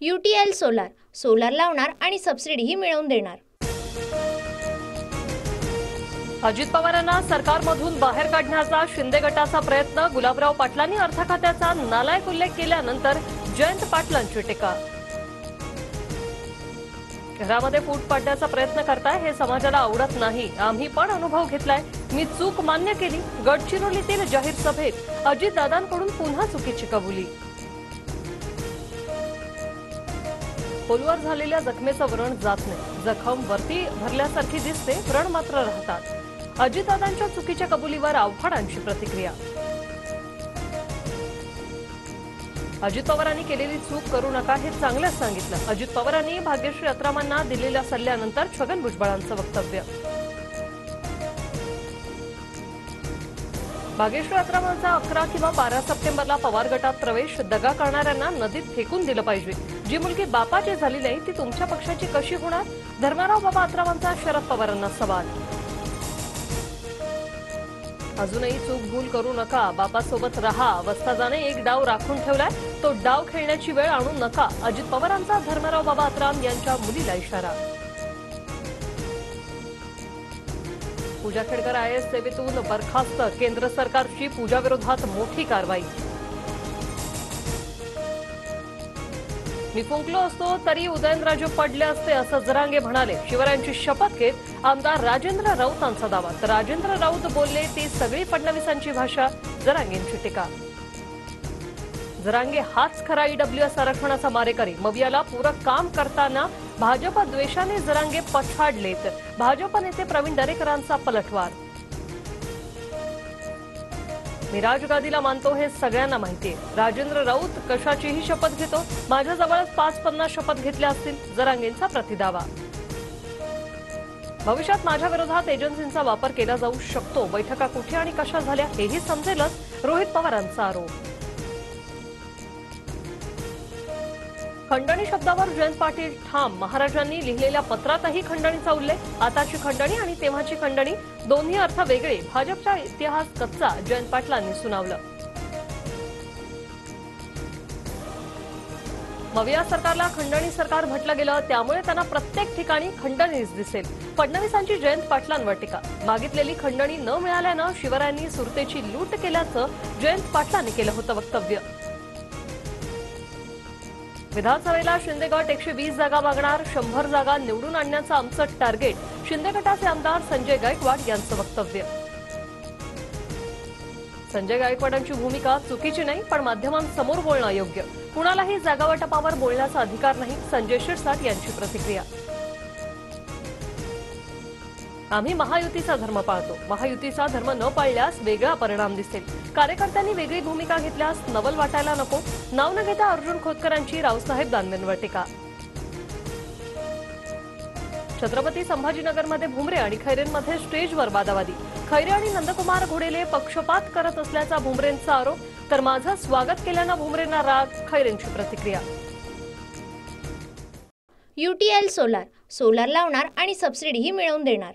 UTL solar, solar लावणार आणि सबसिडीही मिळवून देणार। अजित पवारांना सरकारमधून बाहेर काढण्याचा शिंदे गटाचा प्रयत्न, गुलाबराव पाटलांनी अर्थ खात्याचा नालायक उल्लेख केल्यानंतर जयंत पाटलांची टीका। घरामध्ये फूट पाडण्याचा प्रयत्न करताय हे समाजाला आवडत नाही, आम्ही पण अनुभव घेतलाय, मी चूक मान्य केली। गडचिरोलीतील जाहीर सभेत अजितदादांकडून पुन्हा चुकीची कबुली। खोलवर झालेल्या जखमेचं व्रण जात नाही, जखम वरती भरल्यासारखी दिसते, व्रण मात्र राहतात। अजितदादांच्या चुकीच्या कबुलीवर आव्हाडांची प्रतिक्रिया। अजित पवारांनी केलेली चूक करू नका हे चांगलंच सांगितलं। अजित पवारांनी भाग्यश्री अत्रामांना दिलेल्या सल्ल्यानंतर छगन भुजबळांचं वक्तव्य। भाग्यश्री अत्रामांचा 11 किंवा 12 सप्टेंबरला पवार गटात प्रवेश, दगा करणाऱ्यांना नदीत फेकून दिलं पाहिजे। जी मुलगी बापाची झाली नाही ती तुमच्या पक्षाची कशी होणार? धर्मराव बाबा अत्रामांचा शरद पवारांना सवाल। अजूनही चूक भूल करू नका, बापासोबत रहा, वस्तादाने एक डाव राखून ठेवलाय, तो डाव खेळण्याची वेळ आणू नका। अजित पवारांचा धर्मराव बाबा अत्राम यांच्या मुलीला इशारा। पूजा खेडकर IAS सेवेतून बरखास्त, केंद्र सरकारची पूजाविरोधात मोठी कारवाई। मी फुंकलो असतो तरी उदयनराजे पडले असते असं जरांगे म्हणाले। शिवरायांची शपथ घेत आमदार राजेंद्र राऊतांचा दावा, तर राजेंद्र राऊत बोलले ती सगळी फडणवीसांची भाषा, जरांगेंची टीका। जरांगे हाच खरा EWS आरक्षणाचा मारेकरी, मवियाला पूरक काम करताना भाजप द्वेषाने जरांगे पछाडलेत, भाजप नेते प्रवीण दरेकरांचा पलटवार। मी राजगादीला मानतो हे सगळ्यांना माहितीये, राजेंद्र राऊत कशाचीही शपथ घेतो, माझ्याजवळच 5-50 शपथ घेतल्या असतील, जरांगेंचा प्रतिदावा। भविष्यात माझ्या विरोधात एजन्सींचा वापर केला जाऊ शकतो, बैठका कुठे आणि कशा झाल्या हेही समजेलच, रोहित पवारांचा आरोप। खंडणी शब्दावर जयंत पाटील ठाम, महाराजांनी लिहिलेल्या पत्रातही खंडणीचा उल्लेख, आताची खंडणी आणि तेव्हाची खंडणी दोन्ही अर्थ वेगळे, भाजपचा इतिहास कच्चा, जयंत पाटलांनी सुनावलं। मविया सरकारला खंडणी सरकार म्हटलं गेलं, त्यामुळे त्यांना प्रत्येक ठिकाणी खंडणीच दिसेल। फडणवीसांची जयंत पाटलांवर टीका, मागितलेली खंडणी न मिळाल्यानं शिवरायांनी सुरतेची लूट केल्याचं जयंत पाटलांनी केलं होतं वक्तव्य। विधानसभेला शिंदे गट 120 जागा मागणार, 100 जागा निवडून आणण्याचं आमचं टार्गेट, शिंदे गटाचे आमदार संजय गायकवाड यांचं वक्तव्य। संजय गायकवाडांची भूमिका चुकीची नाही, पण माध्यमांसमोर बोलणं योग्य, कुणालाही जागा वाटपावर बोलण्याचा अधिकार नाही, संजय शिरसाट यांची प्रतिक्रिया। आम्ही महायुतीचा धर्म पाळतो, महायुतीचा धर्म न पाळल्यास वेगळा परिणाम दिसेल, कार्यकर्त्यांनी वेगळी भूमिका घेतल्यास नवल वाटायला नको, नाव न घेता अर्जुन खोतकरांची रावसाहेब दानवेंवर टीका। छत्रपती संभाजीनगरमध्ये भुमरे आणि खैरेंमध्ये स्टेजवर वादावादी, खैरे आणि नंदकुमार घोडेले पक्षपात करत असल्याचा भुमरेंचा आरोप, तर माझं स्वागत केल्यानं भुमरेंना राग, खैरेंची प्रतिक्रिया। UTL सोलार, सोलार लावणार आणि सबसिडीही मिळवून देणार।